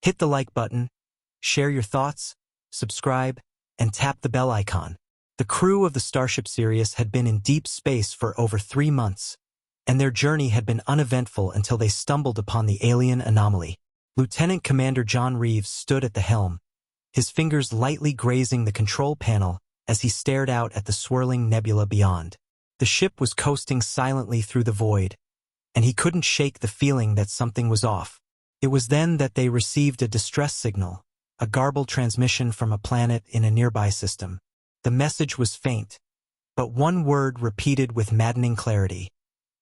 Hit the like button, share your thoughts, subscribe, and tap the bell icon. The crew of the Starship Sirius had been in deep space for over 3 months, and their journey had been uneventful until they stumbled upon the alien anomaly. Lieutenant Commander John Reeves stood at the helm, his fingers lightly grazing the control panel as he stared out at the swirling nebula beyond. The ship was coasting silently through the void, and he couldn't shake the feeling that something was off. It was then that they received a distress signal, a garbled transmission from a planet in a nearby system. The message was faint, but one word repeated with maddening clarity.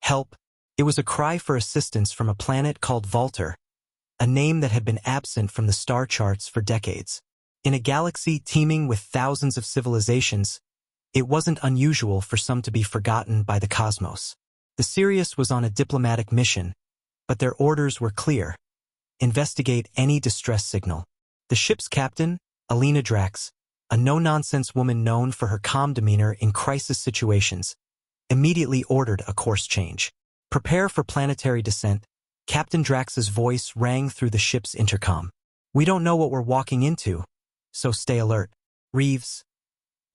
Help. It was a cry for assistance from a planet called Volter, a name that had been absent from the star charts for decades. In a galaxy teeming with thousands of civilizations, it wasn't unusual for some to be forgotten by the cosmos. The Sirius was on a diplomatic mission, but their orders were clear. Investigate any distress signal. The ship's captain, Alina Drax, a no-nonsense woman known for her calm demeanor in crisis situations, immediately ordered a course change. Prepare for planetary descent. Captain Drax's voice rang through the ship's intercom. We don't know what we're walking into, so stay alert. Reeves,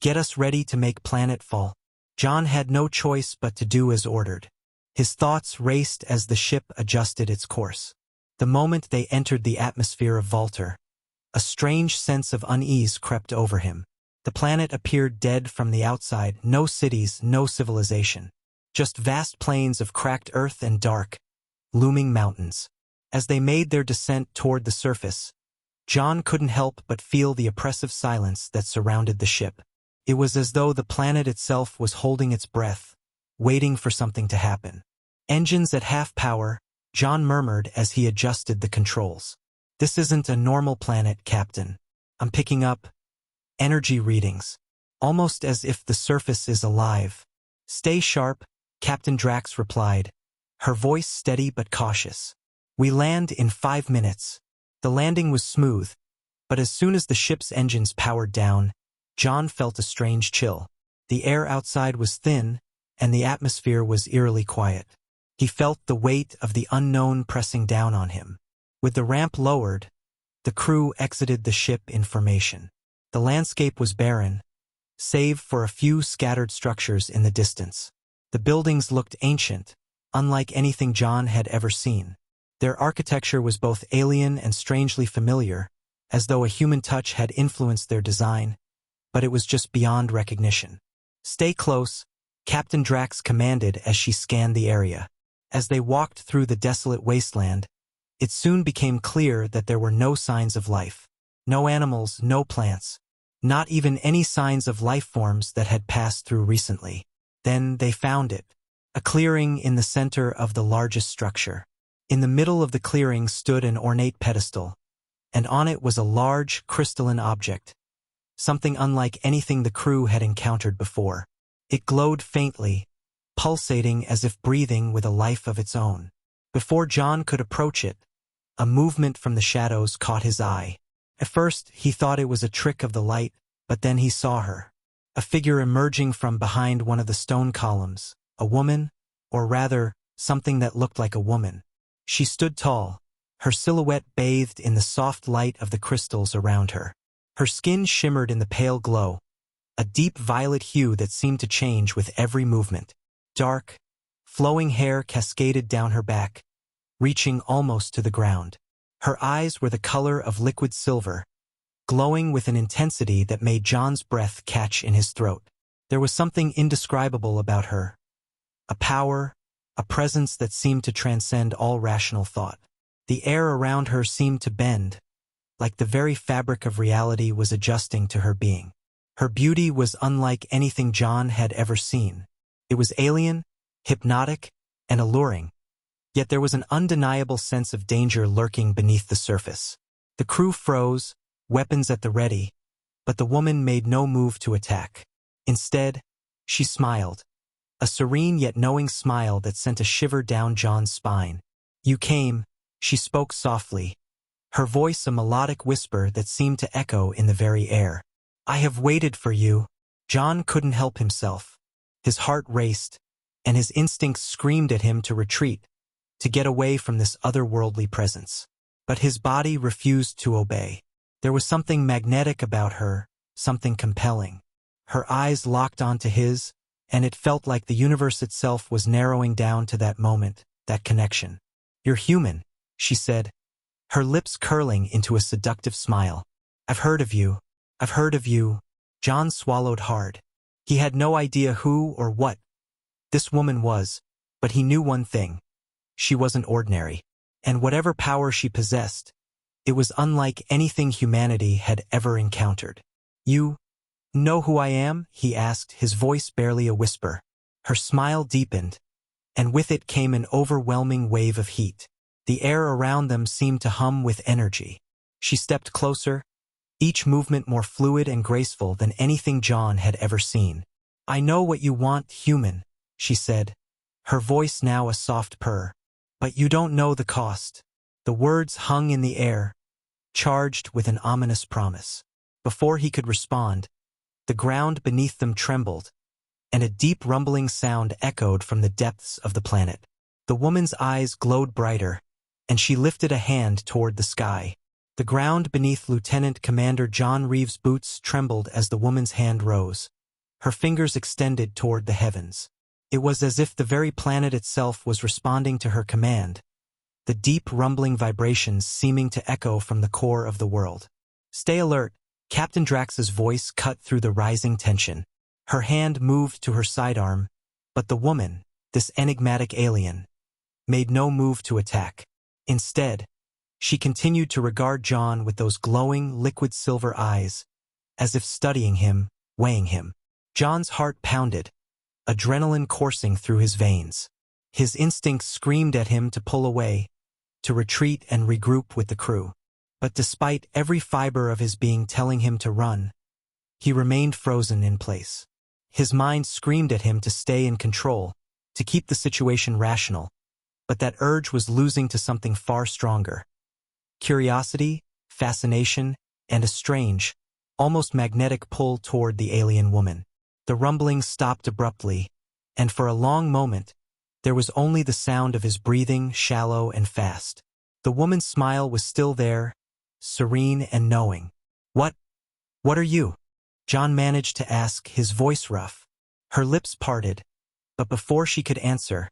get us ready to make planet fall. John had no choice but to do as ordered. His thoughts raced as the ship adjusted its course. The moment they entered the atmosphere of Volter, a strange sense of unease crept over him. The planet appeared dead from the outside, no cities, no civilization. Just vast plains of cracked earth and dark, looming mountains. As they made their descent toward the surface, John couldn't help but feel the oppressive silence that surrounded the ship. It was as though the planet itself was holding its breath, waiting for something to happen. Engines at half power, John murmured as he adjusted the controls. This isn't a normal planet, Captain. I'm picking up energy readings, almost as if the surface is alive. Stay sharp, Captain Drax replied, her voice steady but cautious. We land in 5 minutes. The landing was smooth, but as soon as the ship's engines powered down, John felt a strange chill. The air outside was thin, and the atmosphere was eerily quiet. He felt the weight of the unknown pressing down on him. With the ramp lowered, the crew exited the ship in formation. The landscape was barren, save for a few scattered structures in the distance. The buildings looked ancient, unlike anything John had ever seen. Their architecture was both alien and strangely familiar, as though a human touch had influenced their design, but it was just beyond recognition. Stay close, Captain Drax commanded as she scanned the area. As they walked through the desolate wasteland, it soon became clear that there were no signs of life. No animals, no plants, not even any signs of life forms that had passed through recently. Then they found it, a clearing in the center of the largest structure. In the middle of the clearing stood an ornate pedestal, and on it was a large, crystalline object, something unlike anything the crew had encountered before. It glowed faintly, pulsating as if breathing with a life of its own. Before John could approach it, a movement from the shadows caught his eye. At first, he thought it was a trick of the light, but then he saw her. A figure emerging from behind one of the stone columns, a woman, or rather, something that looked like a woman. She stood tall, her silhouette bathed in the soft light of the crystals around her. Her skin shimmered in the pale glow, a deep violet hue that seemed to change with every movement. Dark, flowing hair cascaded down her back, reaching almost to the ground. Her eyes were the color of liquid silver, glowing with an intensity that made John's breath catch in his throat. There was something indescribable about her, a power, a presence that seemed to transcend all rational thought. The air around her seemed to bend, like the very fabric of reality was adjusting to her being. Her beauty was unlike anything John had ever seen. It was alien, hypnotic, and alluring. Yet there was an undeniable sense of danger lurking beneath the surface. The crew froze, weapons at the ready, but the woman made no move to attack. Instead, she smiled, a serene yet knowing smile that sent a shiver down John's spine. You came, she spoke softly, her voice a melodic whisper that seemed to echo in the very air. I have waited for you. John couldn't help himself. His heart raced, and his instincts screamed at him to retreat, to get away from this otherworldly presence. but his body refused to obey. There was something magnetic about her, something compelling. Her eyes locked onto his, and it felt like the universe itself was narrowing down to that moment, that connection. "You're human," she said, her lips curling into a seductive smile. "I've heard of you. I've heard of you." John swallowed hard. He had no idea who or what this woman was, but he knew one thing. She wasn't ordinary. And whatever power she possessed, it was unlike anything humanity had ever encountered. "You know who I am?" he asked, his voice barely a whisper. Her smile deepened, and with it came an overwhelming wave of heat. The air around them seemed to hum with energy. She stepped closer, each movement more fluid and graceful than anything John had ever seen. "I know what you want, human," she said, her voice now a soft purr. "But you don't know the cost." The words hung in the air, charged with an ominous promise. Before he could respond, the ground beneath them trembled, and a deep rumbling sound echoed from the depths of the planet. The woman's eyes glowed brighter, and she lifted a hand toward the sky. The ground beneath Lieutenant Commander John Reeves' boots trembled as the woman's hand rose. Her fingers extended toward the heavens. It was as if the very planet itself was responding to her command, the deep rumbling vibrations seeming to echo from the core of the world. "Stay alert," Captain Drax's voice cut through the rising tension. Her hand moved to her sidearm, but the woman, this enigmatic alien, made no move to attack. Instead, she continued to regard John with those glowing, liquid silver eyes, as if studying him, weighing him. John's heart pounded, adrenaline coursing through his veins. His instincts screamed at him to pull away, to retreat and regroup with the crew. But despite every fiber of his being telling him to run, he remained frozen in place. His mind screamed at him to stay in control, to keep the situation rational, but that urge was losing to something far stronger. Curiosity, fascination, and a strange, almost magnetic pull toward the alien woman. The rumblings stopped abruptly, and for a long moment, there was only the sound of his breathing, shallow and fast. The woman's smile was still there, serene and knowing. What are you?" John managed to ask, his voice rough. Her lips parted, but before she could answer,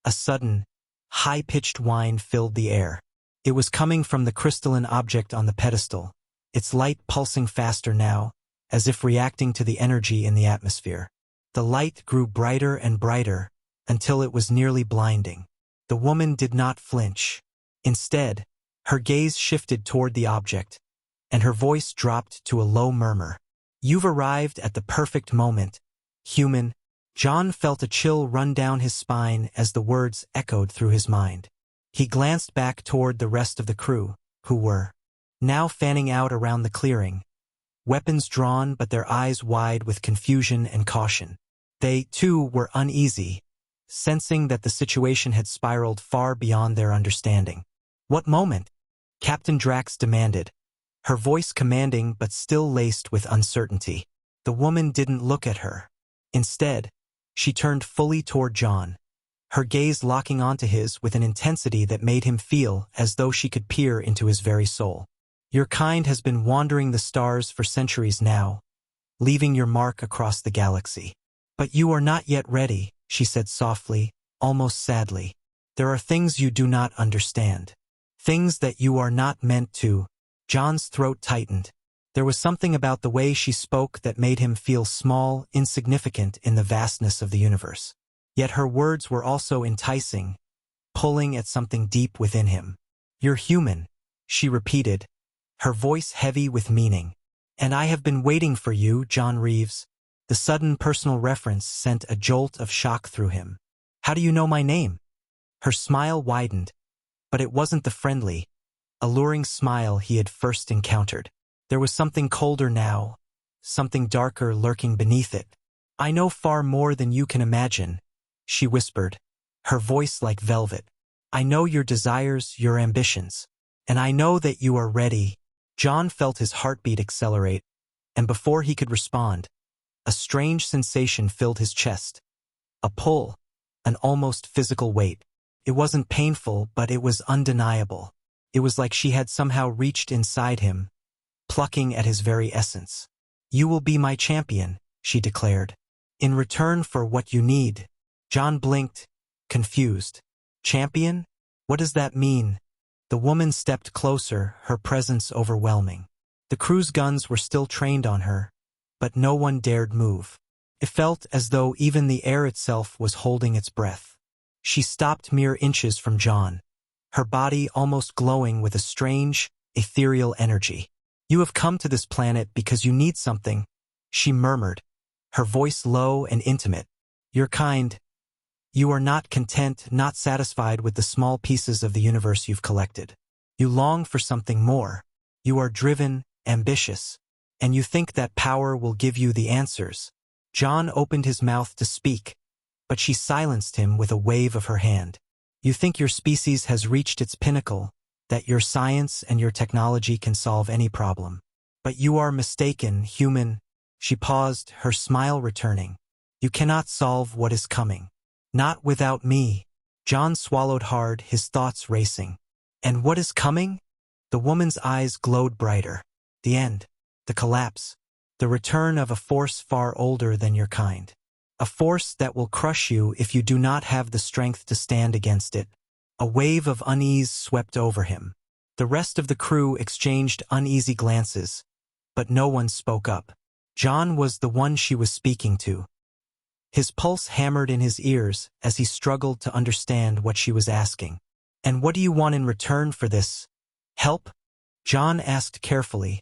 a sudden, high-pitched whine filled the air. It was coming from the crystalline object on the pedestal, its light pulsing faster now, as if reacting to the energy in the atmosphere. The light grew brighter and brighter, until it was nearly blinding. The woman did not flinch. Instead, her gaze shifted toward the object, and her voice dropped to a low murmur. "You've arrived at the perfect moment, human." John felt a chill run down his spine as the words echoed through his mind. He glanced back toward the rest of the crew, who were now fanning out around the clearing, weapons drawn but their eyes wide with confusion and caution. They, too, were uneasy, sensing that the situation had spiraled far beyond their understanding. "What moment?" Captain Drax demanded, her voice commanding but still laced with uncertainty. The woman didn't look at her. Instead, she turned fully toward John, her gaze locking onto his with an intensity that made him feel as though she could peer into his very soul. "Your kind has been wandering the stars for centuries now, leaving your mark across the galaxy. But you are not yet ready," she said softly, almost sadly. "There are things you do not understand. Things that you are not meant to." John's throat tightened. There was something about the way she spoke that made him feel small, insignificant in the vastness of the universe. Yet her words were also enticing, pulling at something deep within him. "You're human," she repeated, her voice heavy with meaning. "And I have been waiting for you, John Reeves." The sudden personal reference sent a jolt of shock through him. "How do you know my name?" Her smile widened, but it wasn't the friendly, alluring smile he had first encountered. There was something colder now, something darker lurking beneath it. "I know far more than you can imagine," she whispered, her voice like velvet. "I know your desires, your ambitions, and I know that you are ready." John felt his heartbeat accelerate, and before he could respond, a strange sensation filled his chest. A pull, an almost physical weight. It wasn't painful, but it was undeniable. It was like she had somehow reached inside him, plucking at his very essence. "You will be my champion," she declared. "In return for what you need." John blinked, confused. "Champion? What does that mean?" The woman stepped closer, her presence overwhelming. The crew's guns were still trained on her, but no one dared move. It felt as though even the air itself was holding its breath. She stopped mere inches from John, her body almost glowing with a strange, ethereal energy. "You have come to this planet because you need something," she murmured, her voice low and intimate. "You're kind. You are not content, not satisfied with the small pieces of the universe you've collected. You long for something more. You are driven, ambitious, and you think that power will give you the answers." John opened his mouth to speak, but she silenced him with a wave of her hand. "You think your species has reached its pinnacle, that your science and your technology can solve any problem. But you are mistaken, human." She paused, her smile returning. "You cannot solve what is coming. Not without me." John swallowed hard, his thoughts racing. "And what is coming?" The woman's eyes glowed brighter. "The end. The collapse. The return of a force far older than your kind. A force that will crush you if you do not have the strength to stand against it." A wave of unease swept over him. The rest of the crew exchanged uneasy glances, but no one spoke up. John was the one she was speaking to. His pulse hammered in his ears as he struggled to understand what she was asking. "And what do you want in return for this? Help?" John asked carefully,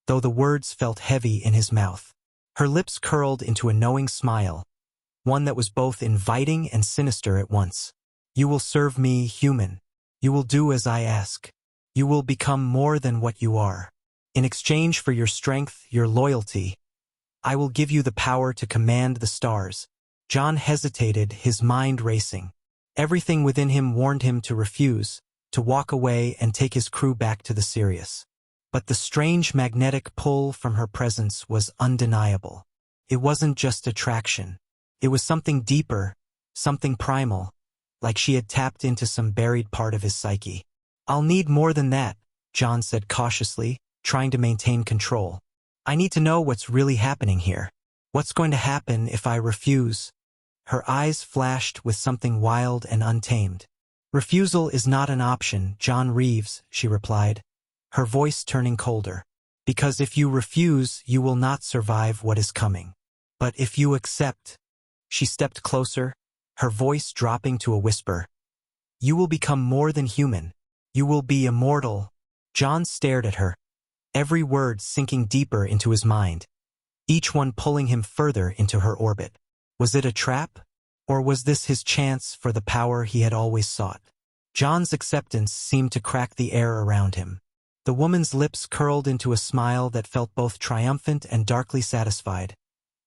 though the words felt heavy in his mouth. Her lips curled into a knowing smile, one that was both inviting and sinister at once. "You will serve me, human. You will do as I ask. You will become more than what you are. In exchange for your strength, your loyalty, I will give you the power to command the stars." John hesitated, his mind racing. Everything within him warned him to refuse, to walk away and take his crew back to the Sirius. But the strange magnetic pull from her presence was undeniable. It wasn't just attraction. It was something deeper, something primal, like she had tapped into some buried part of his psyche. "I'll need more than that," John said cautiously, trying to maintain control. "I need to know what's really happening here. What's going to happen if I refuse?" Her eyes flashed with something wild and untamed. "Refusal is not an option, John Reeves," she replied, her voice turning colder. "Because if you refuse, you will not survive what is coming. But if you accept—" She stepped closer, her voice dropping to a whisper. "You will become more than human. You will be immortal." John stared at her, every word sinking deeper into his mind, each one pulling him further into her orbit. Was it a trap? Or was this his chance for the power he had always sought? John's acceptance seemed to crack the air around him. The woman's lips curled into a smile that felt both triumphant and darkly satisfied,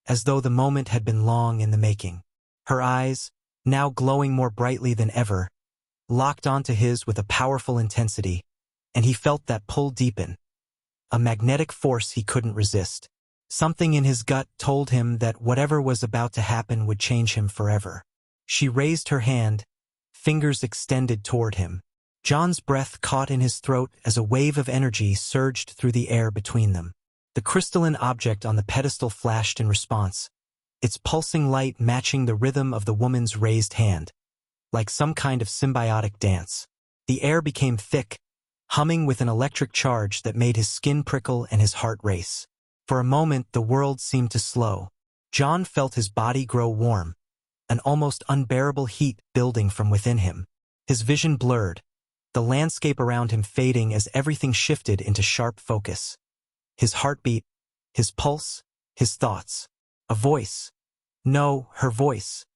as though the moment had been long in the making. Her eyes, now glowing more brightly than ever, locked onto his with a powerful intensity, and he felt that pull deepen. A magnetic force he couldn't resist. Something in his gut told him that whatever was about to happen would change him forever. She raised her hand, fingers extended toward him. John's breath caught in his throat as a wave of energy surged through the air between them. The crystalline object on the pedestal flashed in response, its pulsing light matching the rhythm of the woman's raised hand, like some kind of symbiotic dance. The air became thick, humming with an electric charge that made his skin prickle and his heart race. For a moment, the world seemed to slow. John felt his body grow warm, an almost unbearable heat building from within him. His vision blurred, the landscape around him fading as everything shifted into sharp focus. His heartbeat, his pulse, his thoughts. A voice, no, her voice,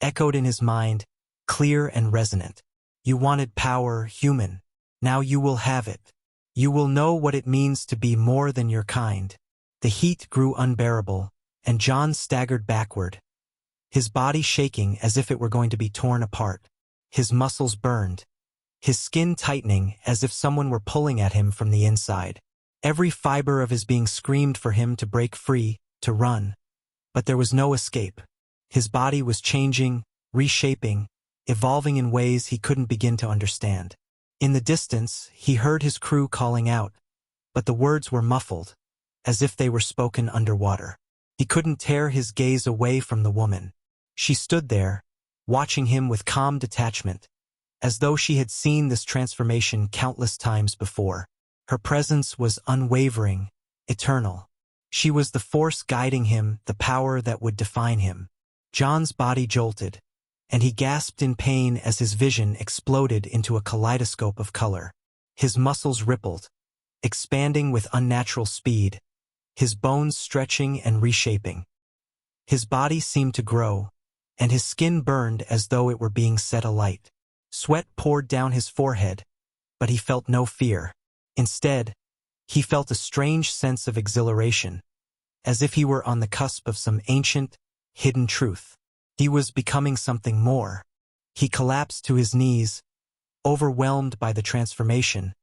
echoed in his mind, clear and resonant. "You wanted power, human. Now you will have it. You will know what it means to be more than your kind." The heat grew unbearable, and John staggered backward, his body shaking as if it were going to be torn apart. His muscles burned, his skin tightening as if someone were pulling at him from the inside. Every fiber of his being screamed for him to break free, to run. But there was no escape. His body was changing, reshaping, evolving in ways he couldn't begin to understand. In the distance, he heard his crew calling out, but the words were muffled, as if they were spoken underwater. He couldn't tear his gaze away from the woman. She stood there, watching him with calm detachment, as though she had seen this transformation countless times before. Her presence was unwavering, eternal. She was the force guiding him, the power that would define him. John's body jolted, and he gasped in pain as his vision exploded into a kaleidoscope of color. His muscles rippled, expanding with unnatural speed, his bones stretching and reshaping. His body seemed to grow, and his skin burned as though it were being set alight. Sweat poured down his forehead, but he felt no fear. Instead, he felt a strange sense of exhilaration, as if he were on the cusp of some ancient, hidden truth. He was becoming something more. He collapsed to his knees, overwhelmed by the transformation,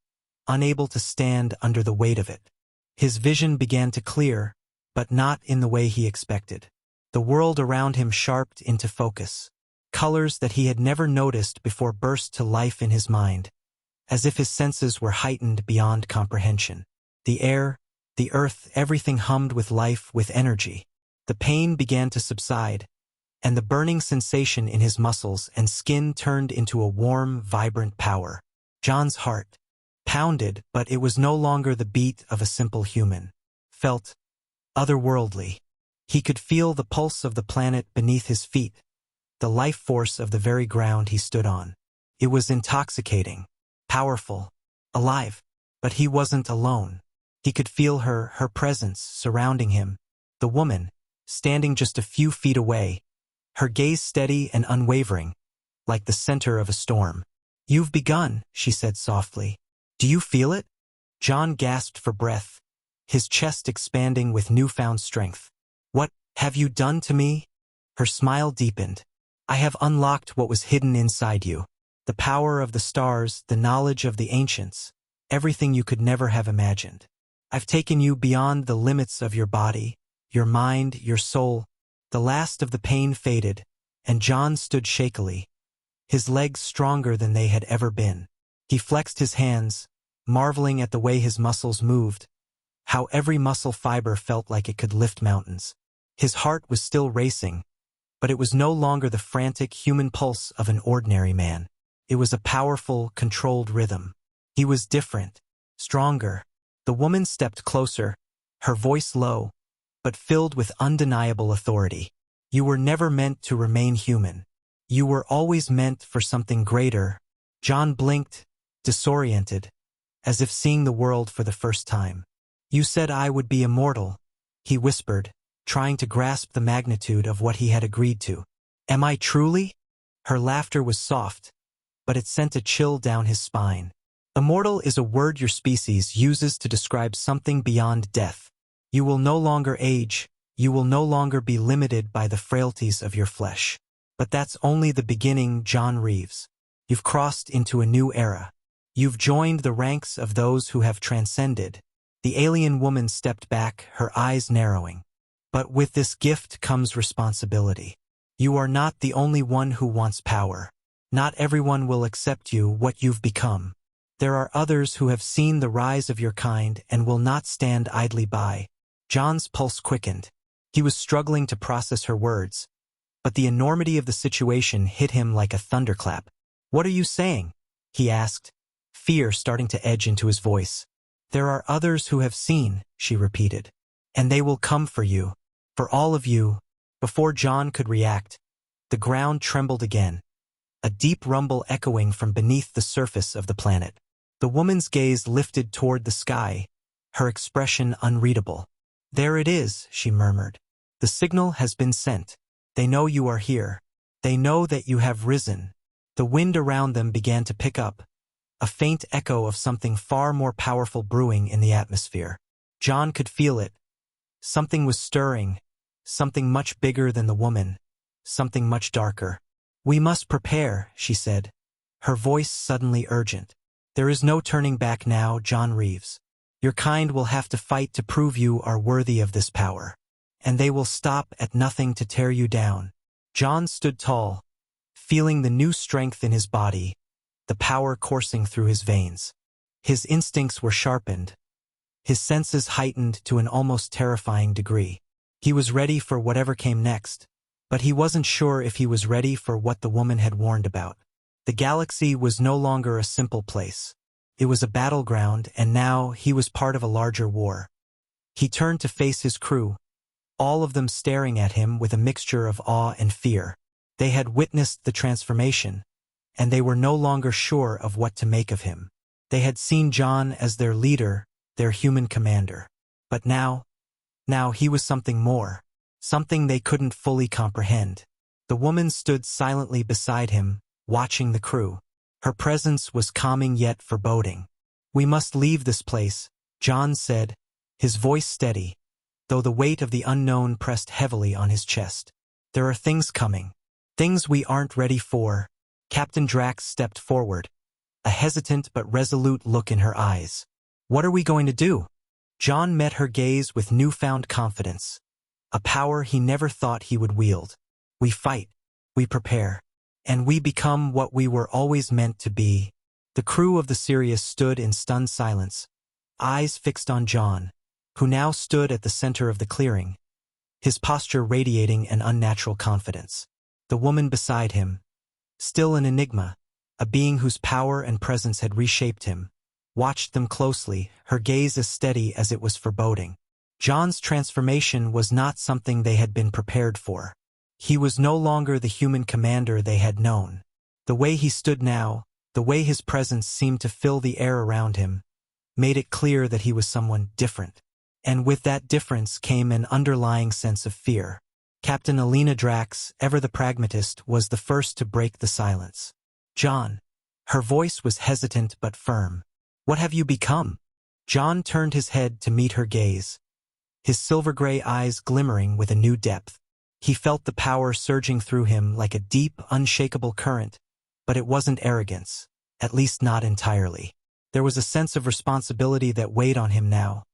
unable to stand under the weight of it. His vision began to clear, but not in the way he expected. The world around him sharpened into focus. Colors that he had never noticed before burst to life in his mind, as if his senses were heightened beyond comprehension. The air, the earth, everything hummed with life, with energy. The pain began to subside, and the burning sensation in his muscles and skin turned into a warm, vibrant power. John's heart pounded, but it was no longer the beat of a simple human. Felt otherworldly. He could feel the pulse of the planet beneath his feet, the life force of the very ground he stood on. It was intoxicating, powerful, alive, but he wasn't alone. He could feel her presence surrounding him. The woman, standing just a few feet away, her gaze steady and unwavering, like the center of a storm. "You've begun," she said softly. "Do you feel it?" John gasped for breath, his chest expanding with newfound strength. "What have you done to me?" Her smile deepened. "I have unlocked what was hidden inside you. The power of the stars, the knowledge of the ancients, everything you could never have imagined. I've taken you beyond the limits of your body, your mind, your soul." The last of the pain faded, and John stood shakily, his legs stronger than they had ever been. He flexed his hands, marveling at the way his muscles moved, how every muscle fiber felt like it could lift mountains. His heart was still racing, but it was no longer the frantic human pulse of an ordinary man. It was a powerful, controlled rhythm. He was different, stronger. The woman stepped closer, her voice low, but filled with undeniable authority. "You were never meant to remain human. You were always meant for something greater." John blinked, disoriented, as if seeing the world for the first time. "You said I would be immortal," he whispered, trying to grasp the magnitude of what he had agreed to. "Am I truly?" Her laughter was soft, but it sent a chill down his spine. "Immortal is a word your species uses to describe something beyond death. You will no longer age, you will no longer be limited by the frailties of your flesh. But that's only the beginning, John Reeves. You've crossed into a new era. You've joined the ranks of those who have transcended." The alien woman stepped back, her eyes narrowing. "But with this gift comes responsibility. You are not the only one who wants power. Not everyone will accept you, what you've become. There are others who have seen the rise of your kind and will not stand idly by." John's pulse quickened. He was struggling to process her words, but the enormity of the situation hit him like a thunderclap. "What are you saying?" he asked, fear starting to edge into his voice. "There are others who have seen," she repeated, "and they will come for you, for all of you." Before John could react, the ground trembled again, a deep rumble echoing from beneath the surface of the planet. The woman's gaze lifted toward the sky, her expression unreadable. "There it is," she murmured. "The signal has been sent. They know you are here. They know that you have risen." The wind around them began to pick up, a faint echo of something far more powerful brewing in the atmosphere. John could feel it. Something was stirring, something much bigger than the woman, something much darker. "We must prepare," she said, her voice suddenly urgent. "There is no turning back now, John Reeves. Your kind will have to fight to prove you are worthy of this power. And they will stop at nothing to tear you down." John stood tall, feeling the new strength in his body, the power coursing through his veins. His instincts were sharpened, his senses heightened to an almost terrifying degree. He was ready for whatever came next, but he wasn't sure if he was ready for what the woman had warned about. The galaxy was no longer a simple place. It was a battleground, and now he was part of a larger war. He turned to face his crew, all of them staring at him with a mixture of awe and fear. They had witnessed the transformation, and they were no longer sure of what to make of him. They had seen John as their leader, their human commander. But now he was something more, something they couldn't fully comprehend. The woman stood silently beside him, watching the crew. Her presence was calming yet foreboding. "We must leave this place," John said, his voice steady, though the weight of the unknown pressed heavily on his chest. "There are things coming. Things we aren't ready for." Captain Drax stepped forward, a hesitant but resolute look in her eyes. "What are we going to do?" John met her gaze with newfound confidence, a power he never thought he would wield. "We fight, we prepare, and we become what we were always meant to be." The crew of the Sirius stood in stunned silence, eyes fixed on John, who now stood at the center of the clearing, his posture radiating an unnatural confidence. The woman beside him, still an enigma, a being whose power and presence had reshaped him, watched them closely, her gaze as steady as it was foreboding. John's transformation was not something they had been prepared for. He was no longer the human commander they had known. The way he stood now, the way his presence seemed to fill the air around him, made it clear that he was someone different. And with that difference came an underlying sense of fear. Captain Alina Drax, ever the pragmatist, was the first to break the silence. "John." Her voice was hesitant but firm. "What have you become?" John turned his head to meet her gaze, his silver-gray eyes glimmering with a new depth. He felt the power surging through him like a deep, unshakable current, but it wasn't arrogance, at least not entirely. There was a sense of responsibility that weighed on him now,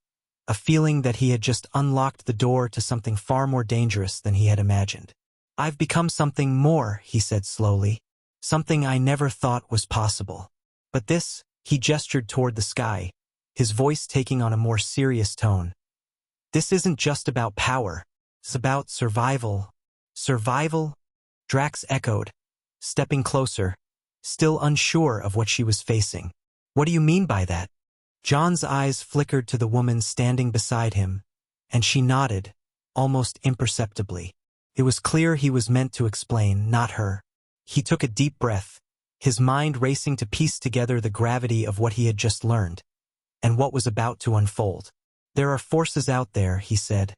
a feeling that he had just unlocked the door to something far more dangerous than he had imagined. "I've become something more," he said slowly, "something I never thought was possible. But this," he gestured toward the sky, his voice taking on a more serious tone, "this isn't just about power. It's about survival." "Survival?" Drax echoed, stepping closer, still unsure of what she was facing. "What do you mean by that?" John's eyes flickered to the woman standing beside him, and she nodded, almost imperceptibly. It was clear he was meant to explain, not her. He took a deep breath, his mind racing to piece together the gravity of what he had just learned, and what was about to unfold. "There are forces out there," he said,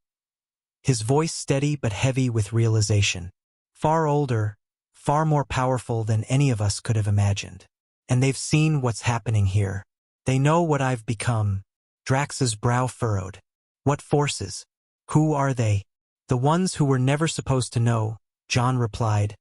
his voice steady but heavy with realization. "Far older, far more powerful than any of us could have imagined. And they've seen what's happening here. They know what I've become." Drax's brow furrowed. "What forces? Who are they?" "The ones who were never supposed to know," John replied,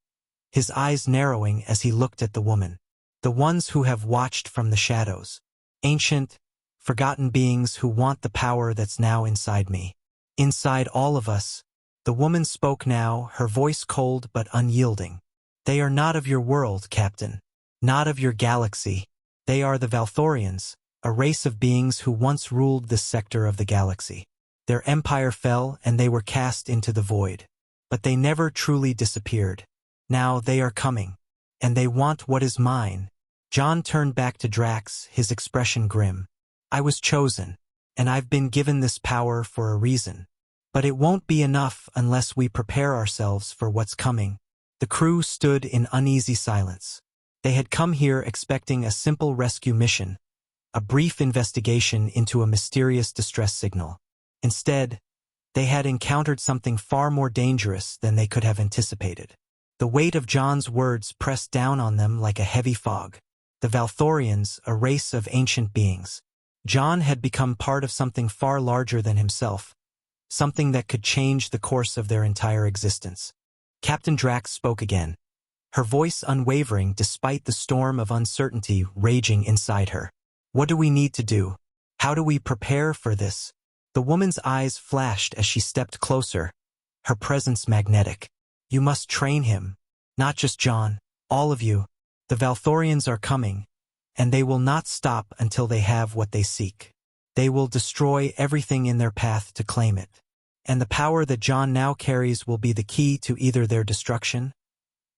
his eyes narrowing as he looked at the woman. "The ones who have watched from the shadows. Ancient, forgotten beings who want the power that's now inside me. Inside all of us." The woman spoke now, her voice cold but unyielding. "They are not of your world, Captain. Not of your galaxy. They are the Valthorians, a race of beings who once ruled this sector of the galaxy. Their empire fell and they were cast into the void. But they never truly disappeared. Now they are coming. And they want what is mine." John turned back to Drax, his expression grim. "I was chosen, and I've been given this power for a reason. But it won't be enough unless we prepare ourselves for what's coming." The crew stood in uneasy silence. They had come here expecting a simple rescue mission, a brief investigation into a mysterious distress signal. Instead, they had encountered something far more dangerous than they could have anticipated. The weight of John's words pressed down on them like a heavy fog. The Valthorians, a race of ancient beings. John had become part of something far larger than himself, something that could change the course of their entire existence. Captain Drax spoke again, her voice unwavering despite the storm of uncertainty raging inside her. "What do we need to do? How do we prepare for this?" The woman's eyes flashed as she stepped closer, her presence magnetic. "You must train him. Not just John, all of you. The Valthorians are coming, and they will not stop until they have what they seek. They will destroy everything in their path to claim it. And the power that John now carries will be the key to either their destruction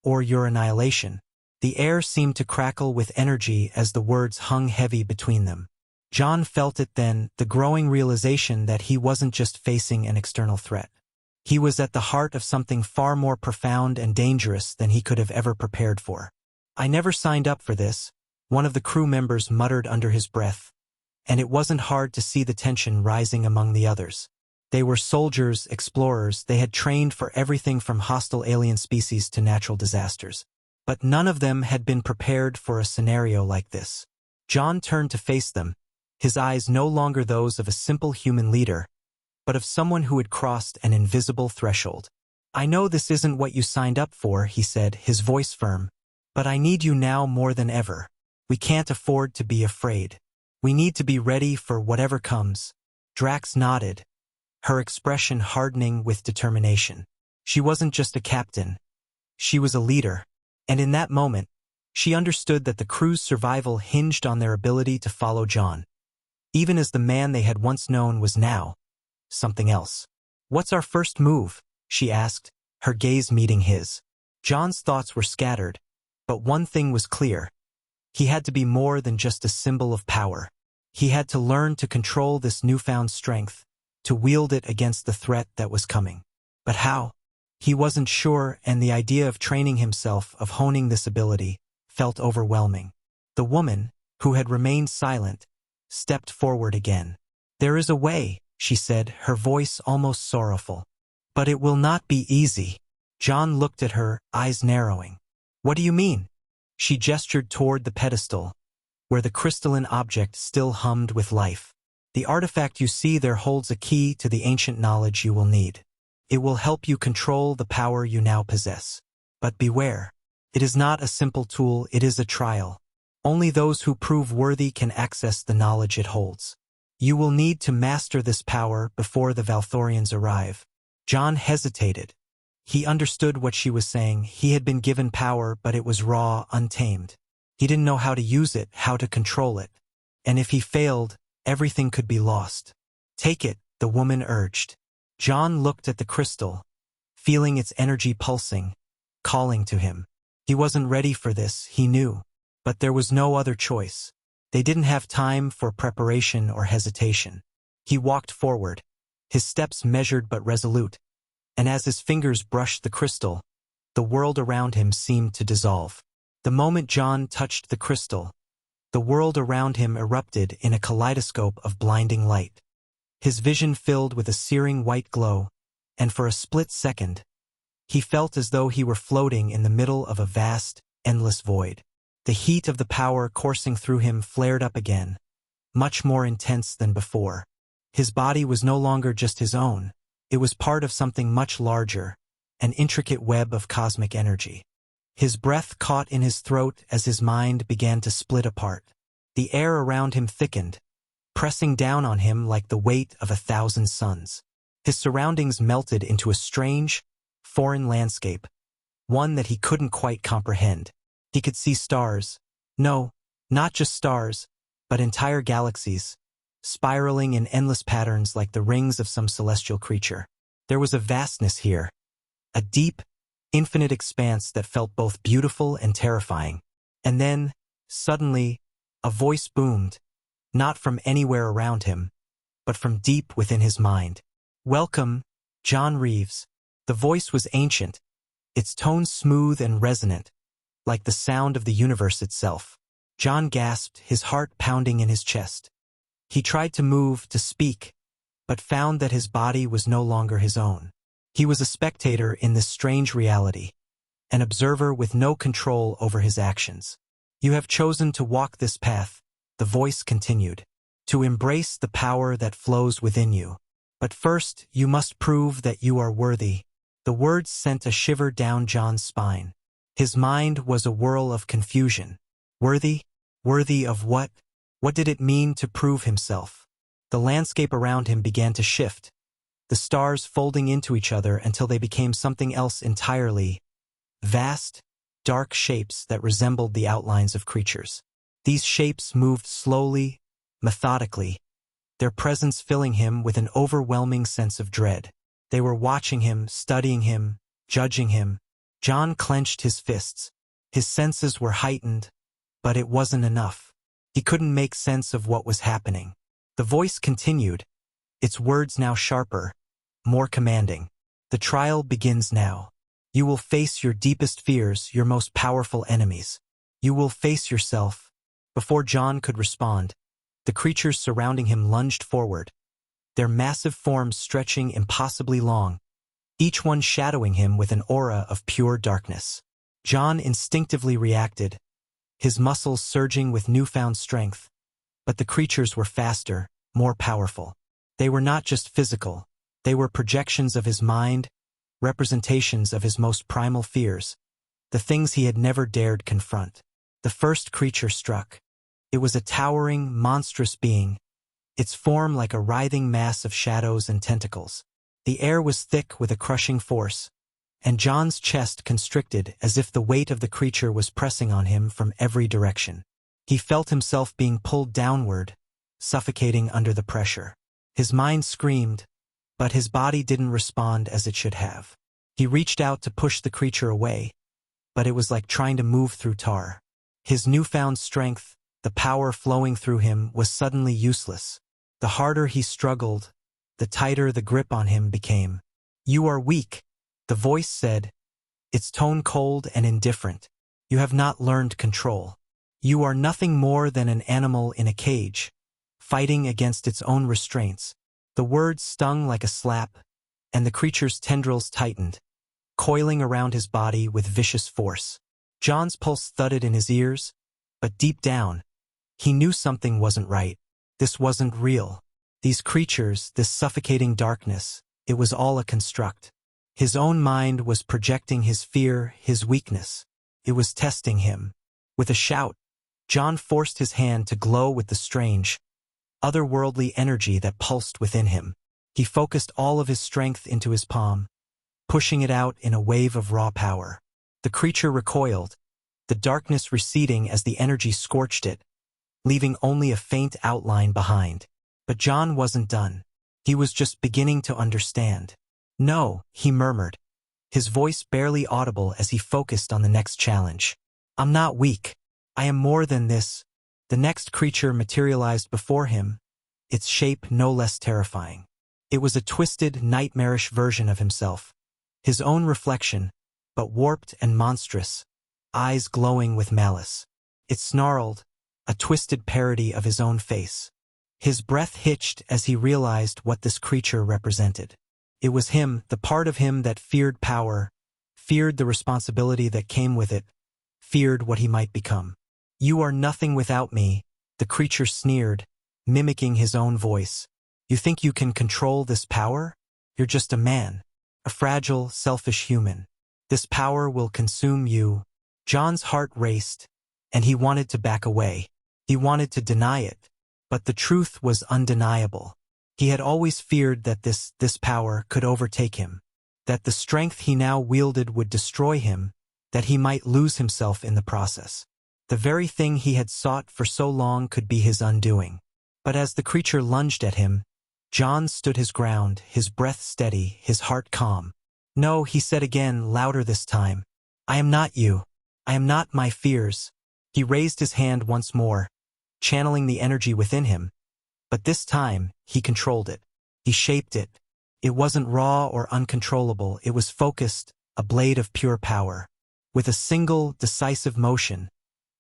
or your annihilation. The air seemed to crackle with energy as the words hung heavy between them. John felt it then, the growing realization that he wasn't just facing an external threat. He was at the heart of something far more profound and dangerous than he could have ever prepared for. "I never signed up for this," one of the crew members muttered under his breath, and it wasn't hard to see the tension rising among the others. They were soldiers, explorers, they had trained for everything from hostile alien species to natural disasters. But none of them had been prepared for a scenario like this. John turned to face them, his eyes no longer those of a simple human leader, but of someone who had crossed an invisible threshold. "I know this isn't what you signed up for," he said, his voice firm, "but I need you now more than ever. We can't afford to be afraid. We need to be ready for whatever comes." Drax nodded, her expression hardening with determination. She wasn't just a captain. She was a leader. And in that moment, she understood that the crew's survival hinged on their ability to follow John, even as the man they had once known was now something else. "What's our first move?" she asked, her gaze meeting his. John's thoughts were scattered, but one thing was clear. He had to be more than just a symbol of power. He had to learn to control this newfound strength, to wield it against the threat that was coming. But how? He wasn't sure, and the idea of training himself, of honing this ability, felt overwhelming. The woman, who had remained silent, stepped forward again. "There is a way," she said, her voice almost sorrowful. "But it will not be easy." John looked at her, eyes narrowing. "What do you mean?" She gestured toward the pedestal, where the crystalline object still hummed with life. "The artifact you see there holds a key to the ancient knowledge you will need. It will help you control the power you now possess. But beware. It is not a simple tool, it is a trial. Only those who prove worthy can access the knowledge it holds. You will need to master this power before the Valthorians arrive." John hesitated. He understood what she was saying. He had been given power, but it was raw, untamed. He didn't know how to use it, how to control it. And if he failed, everything could be lost. "Take it," the woman urged. John looked at the crystal, feeling its energy pulsing, calling to him. He wasn't ready for this, he knew. But there was no other choice. They didn't have time for preparation or hesitation. He walked forward, his steps measured but resolute, and as his fingers brushed the crystal, the world around him seemed to dissolve. The moment John touched the crystal, the world around him erupted in a kaleidoscope of blinding light. His vision filled with a searing white glow, and for a split second, he felt as though he were floating in the middle of a vast, endless void. The heat of the power coursing through him flared up again, much more intense than before. His body was no longer just his own. It was part of something much larger, an intricate web of cosmic energy. His breath caught in his throat as his mind began to split apart. The air around him thickened, pressing down on him like the weight of 1,000 suns. His surroundings melted into a strange, foreign landscape, one that he couldn't quite comprehend. He could see stars. No, not just stars, but entire galaxies, spiraling in endless patterns like the rings of some celestial creature. There was a vastness here, a deep, infinite expanse that felt both beautiful and terrifying. And then, suddenly, a voice boomed, not from anywhere around him, but from deep within his mind. "Welcome, John Reeves." The voice was ancient, its tone smooth and resonant, like the sound of the universe itself. John gasped, his heart pounding in his chest. He tried to move, to speak, but found that his body was no longer his own. He was a spectator in this strange reality, an observer with no control over his actions. "You have chosen to walk this path," the voice continued, "to embrace the power that flows within you. But first, you must prove that you are worthy." The words sent a shiver down John's spine. His mind was a whirl of confusion. Worthy? Worthy of what? What did it mean to prove himself? The landscape around him began to shift, the stars folding into each other until they became something else entirely. Vast, dark shapes that resembled the outlines of creatures. These shapes moved slowly, methodically, their presence filling him with an overwhelming sense of dread. They were watching him, studying him, judging him. John clenched his fists. His senses were heightened, but it wasn't enough. He couldn't make sense of what was happening. The voice continued, its words now sharper, more commanding. The trial begins now. You will face your deepest fears, your most powerful enemies. You will face yourself. Before John could respond, the creatures surrounding him lunged forward, their massive forms stretching impossibly long, each one shadowing him with an aura of pure darkness. John instinctively reacted, his muscles surging with newfound strength. But the creatures were faster, more powerful. They were not just physical, they were projections of his mind, representations of his most primal fears, the things he had never dared confront. The first creature struck. It was a towering, monstrous being, its form like a writhing mass of shadows and tentacles. The air was thick with a crushing force, and John's chest constricted as if the weight of the creature was pressing on him from every direction. He felt himself being pulled downward, suffocating under the pressure. His mind screamed, but his body didn't respond as it should have. He reached out to push the creature away, but it was like trying to move through tar. His newfound strength, the power flowing through him, was suddenly useless. The harder he struggled, the tighter the grip on him became. "You are weak," the voice said, its tone cold and indifferent. "You have not learned control. You are nothing more than an animal in a cage, fighting against its own restraints." The words stung like a slap, and the creature's tendrils tightened, coiling around his body with vicious force. John's pulse thudded in his ears, but deep down, he knew something wasn't right. This wasn't real. These creatures, this suffocating darkness, it was all a construct. His own mind was projecting his fear, his weakness. It was testing him. With a shout, John forced his hand to glow with the strange, otherworldly energy that pulsed within him. He focused all of his strength into his palm, pushing it out in a wave of raw power. The creature recoiled, the darkness receding as the energy scorched it, leaving only a faint outline behind. But John wasn't done. He was just beginning to understand. "No," he murmured, his voice barely audible as he focused on the next challenge. "I'm not weak. I am more than this." The next creature materialized before him, its shape no less terrifying. It was a twisted, nightmarish version of himself, his own reflection, but warped and monstrous, eyes glowing with malice. It snarled, a twisted parody of his own face. His breath hitched as he realized what this creature represented. It was him, the part of him that feared power, feared the responsibility that came with it, feared what he might become. "You are nothing without me," the creature sneered, mimicking his own voice. "You think you can control this power? You're just a man, a fragile, selfish human. This power will consume you." John's heart raced, and he wanted to back away. He wanted to deny it, but the truth was undeniable. He had always feared that this power could overtake him, that the strength he now wielded would destroy him, that he might lose himself in the process. The very thing he had sought for so long could be his undoing. But as the creature lunged at him, John stood his ground, his breath steady, his heart calm. "No," he said again, louder this time. "I am not you. I am not my fears." He raised his hand once more, channeling the energy within him, but this time he controlled it. He shaped it. It wasn't raw or uncontrollable, it was focused, a blade of pure power. With a single, decisive motion,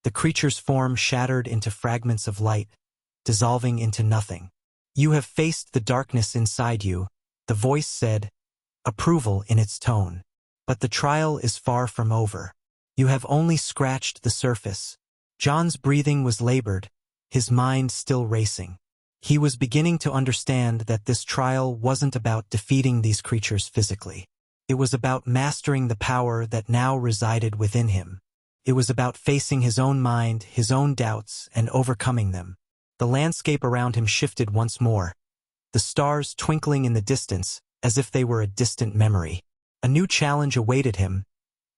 the creature's form shattered into fragments of light, dissolving into nothing. "You have faced the darkness inside you," the voice said, approval in its tone. "But the trial is far from over. You have only scratched the surface." John's breathing was labored, his mind still racing. He was beginning to understand that this trial wasn't about defeating these creatures physically. It was about mastering the power that now resided within him. It was about facing his own mind, his own doubts, and overcoming them. The landscape around him shifted once more, the stars twinkling in the distance as if they were a distant memory. A new challenge awaited him,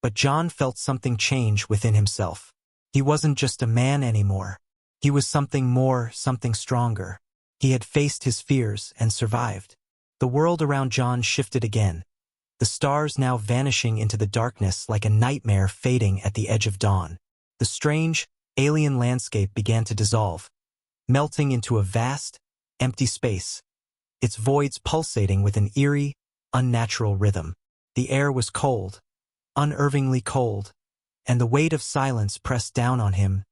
But John felt something change within himself. He wasn't just a man anymore. He was something more, something stronger. He had faced his fears and survived. The world around John shifted again, the stars now vanishing into the darkness like a nightmare fading at the edge of dawn. The strange, alien landscape began to dissolve, melting into a vast, empty space, its voids pulsating with an eerie, unnatural rhythm. The air was cold, unnervingly cold, and the weight of silence pressed down on him,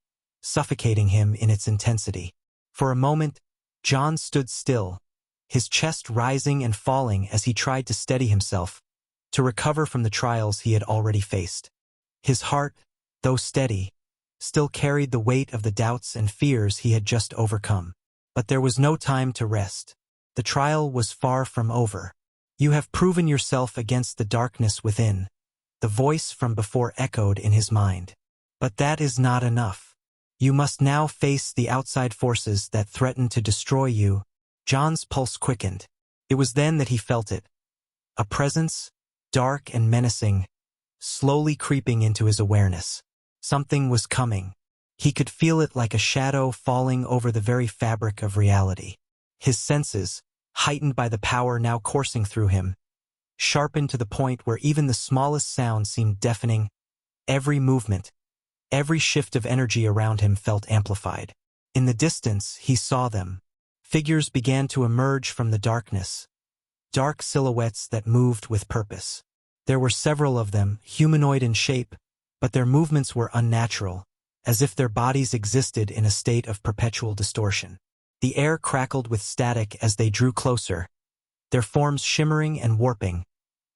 suffocating him in its intensity. For a moment, John stood still, his chest rising and falling as he tried to steady himself, to recover from the trials he had already faced. His heart, though steady, still carried the weight of the doubts and fears he had just overcome. But there was no time to rest. The trial was far from over. You have proven yourself against the darkness within, the voice from before echoed in his mind. But that is not enough. You must now face the outside forces that threaten to destroy you. John's pulse quickened. It was then that he felt it. A presence, dark and menacing, slowly creeping into his awareness. Something was coming. He could feel it like a shadow falling over the very fabric of reality. His senses, heightened by the power now coursing through him, sharpened to the point where even the smallest sound seemed deafening. Every movement, every shift of energy around him felt amplified. In the distance, he saw them. Figures began to emerge from the darkness, dark silhouettes that moved with purpose. There were several of them, humanoid in shape, but their movements were unnatural, as if their bodies existed in a state of perpetual distortion. The air crackled with static as they drew closer, their forms shimmering and warping,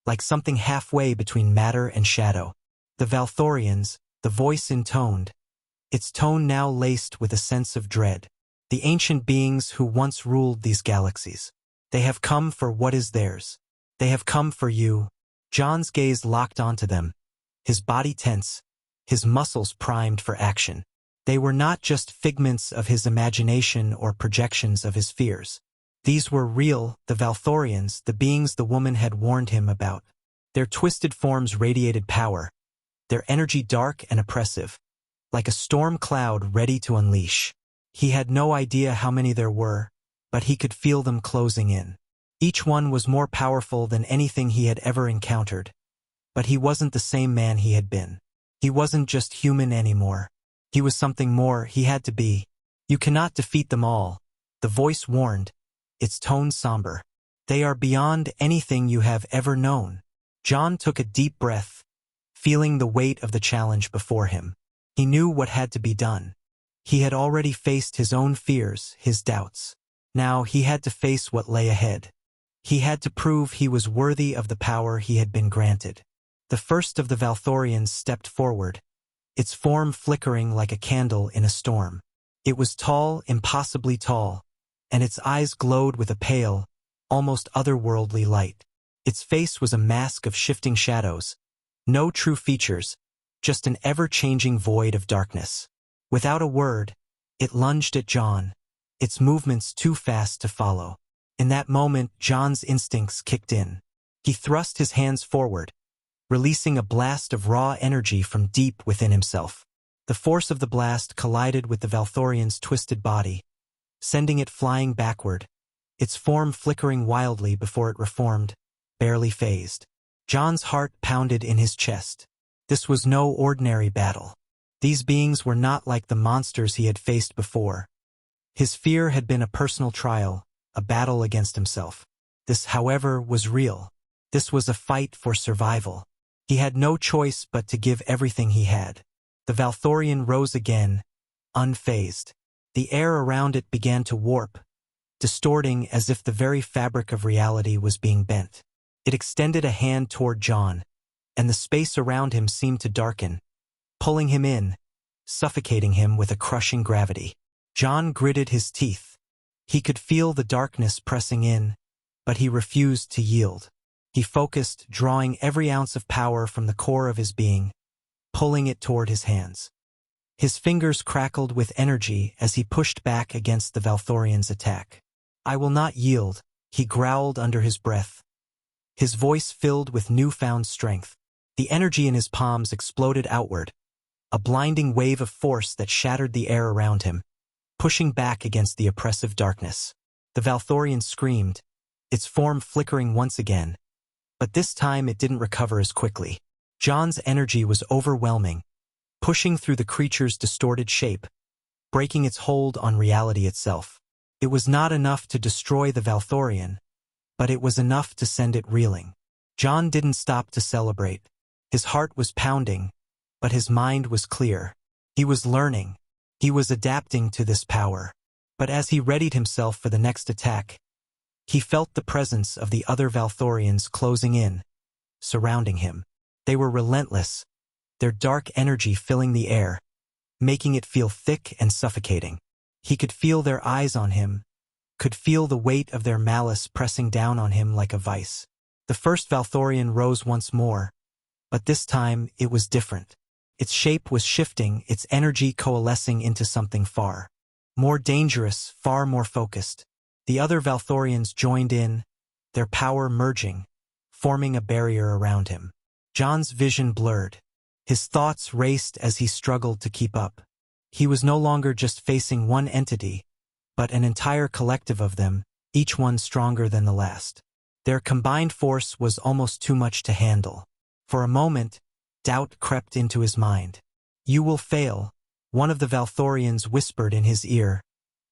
like something halfway between matter and shadow. The Valthorians, the voice intoned, its tone now laced with a sense of dread. The ancient beings who once ruled these galaxies. They have come for what is theirs. They have come for you. John's gaze locked onto them, his body tense, his muscles primed for action. They were not just figments of his imagination or projections of his fears. These were real, the Valthorians, the beings the woman had warned him about. Their twisted forms radiated power, their energy dark and oppressive, like a storm cloud ready to unleash. He had no idea how many there were, but he could feel them closing in. Each one was more powerful than anything he had ever encountered. But he wasn't the same man he had been. He wasn't just human anymore. He was something more. He had to be. You cannot defeat them all, the voice warned, its tone somber. They are beyond anything you have ever known. John took a deep breath, feeling the weight of the challenge before him. He knew what had to be done. He had already faced his own fears, his doubts. Now he had to face what lay ahead. He had to prove he was worthy of the power he had been granted. The first of the Valthorians stepped forward, its form flickering like a candle in a storm. It was tall, impossibly tall, and its eyes glowed with a pale, almost otherworldly light. Its face was a mask of shifting shadows, no true features, just an ever-changing void of darkness. Without a word, it lunged at John, its movements too fast to follow. In that moment, John's instincts kicked in. He thrust his hands forward, releasing a blast of raw energy from deep within himself. The force of the blast collided with the Valthorian's twisted body, sending it flying backward, its form flickering wildly before it reformed, barely phased. John's heart pounded in his chest. This was no ordinary battle. These beings were not like the monsters he had faced before. His fear had been a personal trial, a battle against himself. This, however, was real. This was a fight for survival. He had no choice but to give everything he had. The Valthorian rose again, unfazed. The air around it began to warp, distorting as if the very fabric of reality was being bent. It extended a hand toward John, and the space around him seemed to darken, pulling him in, suffocating him with a crushing gravity. John gritted his teeth. He could feel the darkness pressing in, but he refused to yield. He focused, drawing every ounce of power from the core of his being, pulling it toward his hands. His fingers crackled with energy as he pushed back against the Valthorian's attack. "I will not yield," he growled under his breath, his voice filled with newfound strength. The energy in his palms exploded outward, a blinding wave of force that shattered the air around him, pushing back against the oppressive darkness. The Valthorian screamed, its form flickering once again, but this time it didn't recover as quickly. John's energy was overwhelming, pushing through the creature's distorted shape, breaking its hold on reality itself. It was not enough to destroy the Valthorian, but it was enough to send it reeling. John didn't stop to celebrate. His heart was pounding, but his mind was clear. He was learning. He was adapting to this power. But as he readied himself for the next attack, he felt the presence of the other Valthorians closing in, surrounding him. They were relentless, their dark energy filling the air, making it feel thick and suffocating. He could feel their eyes on him, could feel the weight of their malice pressing down on him like a vice. The first Valthorian rose once more, but this time it was different. Its shape was shifting, its energy coalescing into something far more dangerous, far more focused. The other Valthorians joined in, their power merging, forming a barrier around him. John's vision blurred. His thoughts raced as he struggled to keep up. He was no longer just facing one entity, but an entire collective of them, each one stronger than the last. Their combined force was almost too much to handle. For a moment, doubt crept into his mind. "You will fail," one of the Valthorians whispered in his ear,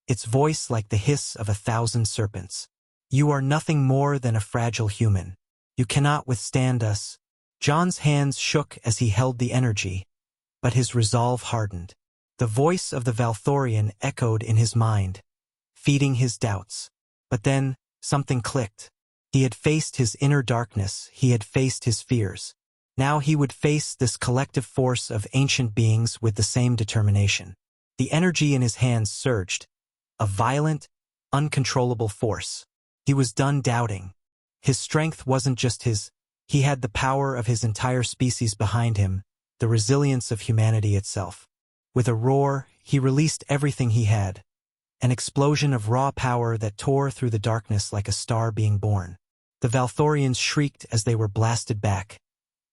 its voice like the hiss of 1,000 serpents. "You are nothing more than a fragile human. You cannot withstand us." John's hands shook as he held the energy, but his resolve hardened. The voice of the Valthorian echoed in his mind, feeding his doubts. But then, something clicked. He had faced his inner darkness, he had faced his fears. Now he would face this collective force of ancient beings with the same determination. The energy in his hands surged, a violent, uncontrollable force. He was done doubting. His strength wasn't just his. He had the power of his entire species behind him, the resilience of humanity itself. With a roar, he released everything he had, an explosion of raw power that tore through the darkness like a star being born. The Valthorians shrieked as they were blasted back,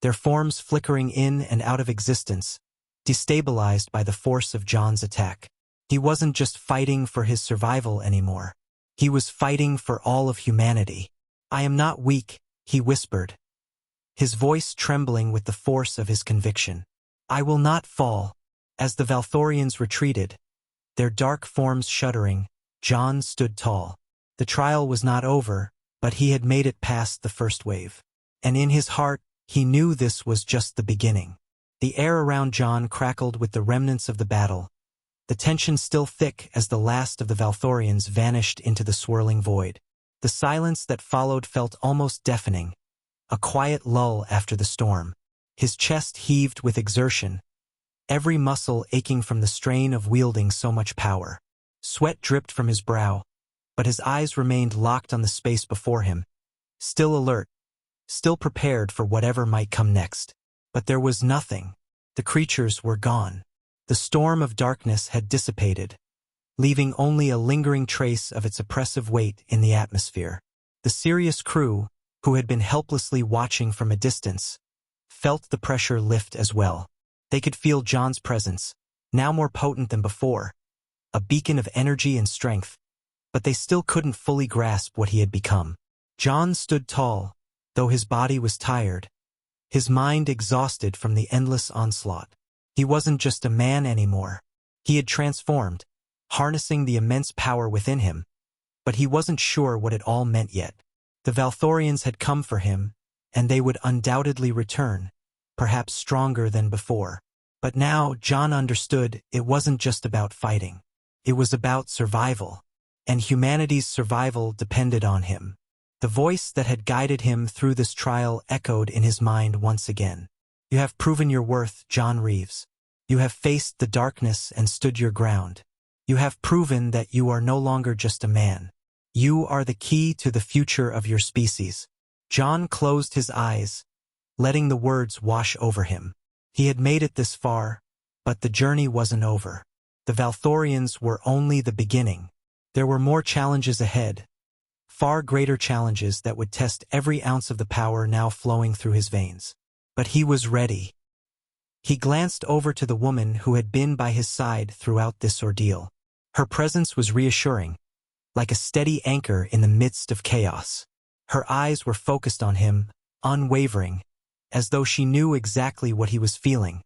their forms flickering in and out of existence, destabilized by the force of John's attack. He wasn't just fighting for his survival anymore. He was fighting for all of humanity. "I am not weak," he whispered, his voice trembling with the force of his conviction. "I will not fall." As the Valthorians retreated, their dark forms shuddering, John stood tall. The trial was not over, but he had made it past the first wave. And in his heart, he knew this was just the beginning. The air around John crackled with the remnants of the battle, the tension still thick as the last of the Valthorians vanished into the swirling void. The silence that followed felt almost deafening, a quiet lull after the storm. His chest heaved with exertion, every muscle aching from the strain of wielding so much power. Sweat dripped from his brow, but his eyes remained locked on the space before him, still alert, still prepared for whatever might come next. But there was nothing. The creatures were gone. The storm of darkness had dissipated, leaving only a lingering trace of its oppressive weight in the atmosphere. The serious crew, who had been helplessly watching from a distance, felt the pressure lift as well. They could feel John's presence, now more potent than before, a beacon of energy and strength, but they still couldn't fully grasp what he had become. John stood tall, though his body was tired, his mind exhausted from the endless onslaught. He wasn't just a man anymore. He had transformed, harnessing the immense power within him, but he wasn't sure what it all meant yet. The Valthorians had come for him, and they would undoubtedly return, perhaps stronger than before. But now John understood it wasn't just about fighting. It was about survival, and humanity's survival depended on him. The voice that had guided him through this trial echoed in his mind once again. "You have proven your worth, John Reeves. You have faced the darkness and stood your ground. You have proven that you are no longer just a man. You are the key to the future of your species." John closed his eyes, letting the words wash over him. He had made it this far, but the journey wasn't over. The Valthorians were only the beginning. There were more challenges ahead, far greater challenges that would test every ounce of the power now flowing through his veins. But he was ready. He glanced over to the woman who had been by his side throughout this ordeal. Her presence was reassuring, like a steady anchor in the midst of chaos. Her eyes were focused on him, unwavering, as though she knew exactly what he was feeling,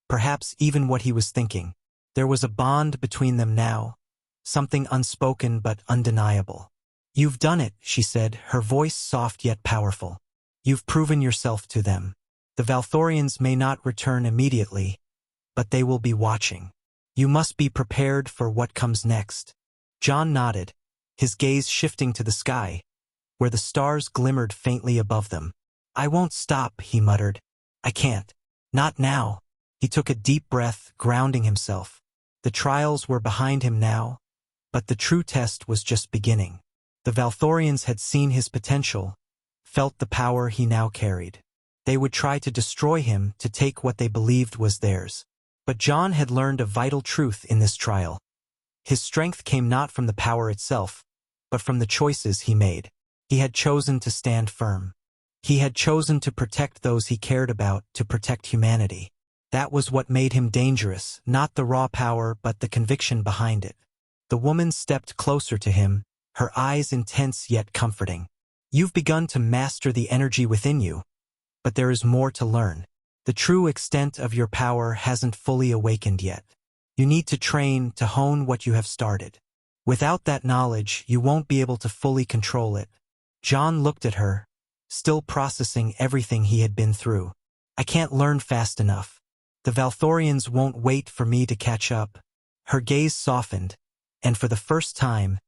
perhaps even what he was thinking. There was a bond between them now, something unspoken but undeniable. "You've done it," she said, her voice soft yet powerful. "You've proven yourself to them. The Valthorians may not return immediately, but they will be watching. You must be prepared for what comes next." John nodded, his gaze shifting to the sky, where the stars glimmered faintly above them. "I won't stop," he muttered. "I can't. Not now." He took a deep breath, grounding himself. The trials were behind him now, but the true test was just beginning. The Valthorians had seen his potential, felt the power he now carried. They would try to destroy him, to take what they believed was theirs. But John had learned a vital truth in this trial. His strength came not from the power itself, but from the choices he made. He had chosen to stand firm. He had chosen to protect those he cared about, to protect humanity. That was what made him dangerous, not the raw power but the conviction behind it. The woman stepped closer to him, her eyes intense yet comforting. "You've begun to master the energy within you, but there is more to learn. The true extent of your power hasn't fully awakened yet. You need to train, to hone what you have started. Without that knowledge, you won't be able to fully control it." John looked at her, still processing everything he had been through. "I can't learn fast enough. The Valthorians won't wait for me to catch up." Her gaze softened, and for the first time,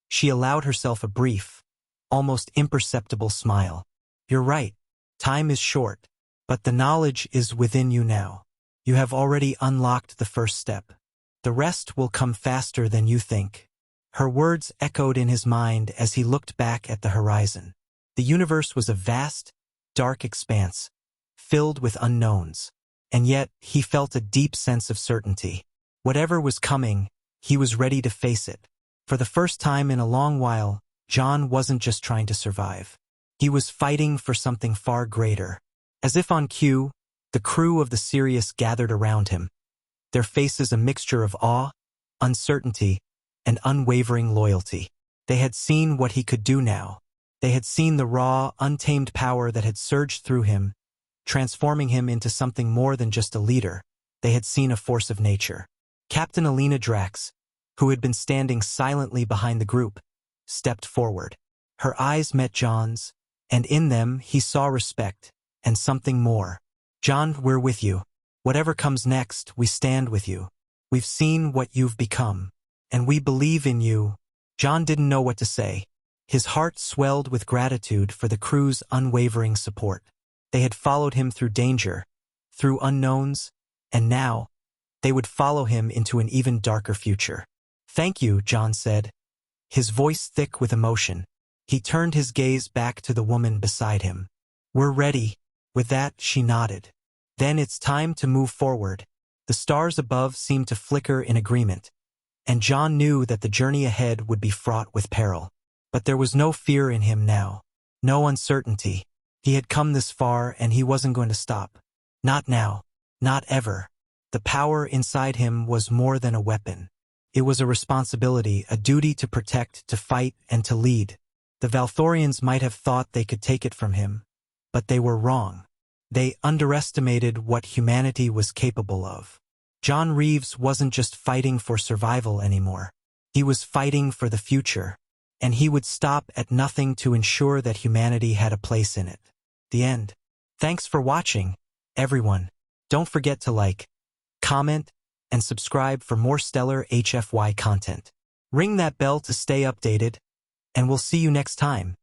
she allowed herself a brief, almost imperceptible smile. "You're right. Time is short, but the knowledge is within you now. You have already unlocked the first step. The rest will come faster than you think." Her words echoed in his mind as he looked back at the horizon. The universe was a vast, dark expanse, filled with unknowns. And yet, he felt a deep sense of certainty. Whatever was coming, he was ready to face it. For the first time in a long while, John wasn't just trying to survive. He was fighting for something far greater. As if on cue, the crew of the Sirius gathered around him, their faces a mixture of awe, uncertainty, and unwavering loyalty. They had seen what he could do now. They had seen the raw, untamed power that had surged through him, transforming him into something more than just a leader. They had seen a force of nature. Captain Alina Drax, who had been standing silently behind the group, stepped forward. Her eyes met John's, and in them he saw respect, and something more. "John, we're with you. Whatever comes next, we stand with you. We've seen what you've become, and we believe in you." John didn't know what to say. His heart swelled with gratitude for the crew's unwavering support. They had followed him through danger, through unknowns, and now, they would follow him into an even darker future. "Thank you," John said, his voice thick with emotion. He turned his gaze back to the woman beside him. "We're ready." With that, she nodded. "Then it's time to move forward." The stars above seemed to flicker in agreement, and John knew that the journey ahead would be fraught with peril. But there was no fear in him now, no uncertainty. He had come this far and he wasn't going to stop. Not now, not ever. The power inside him was more than a weapon. It was a responsibility, a duty to protect, to fight, and to lead. The Valthorians might have thought they could take it from him, but they were wrong. They underestimated what humanity was capable of. John Reeves wasn't just fighting for survival anymore. He was fighting for the future, and he would stop at nothing to ensure that humanity had a place in it. The end. Thanks for watching, everyone. Don't forget to like, comment, and subscribe for more stellar HFY content. Ring that bell to stay updated, and we'll see you next time.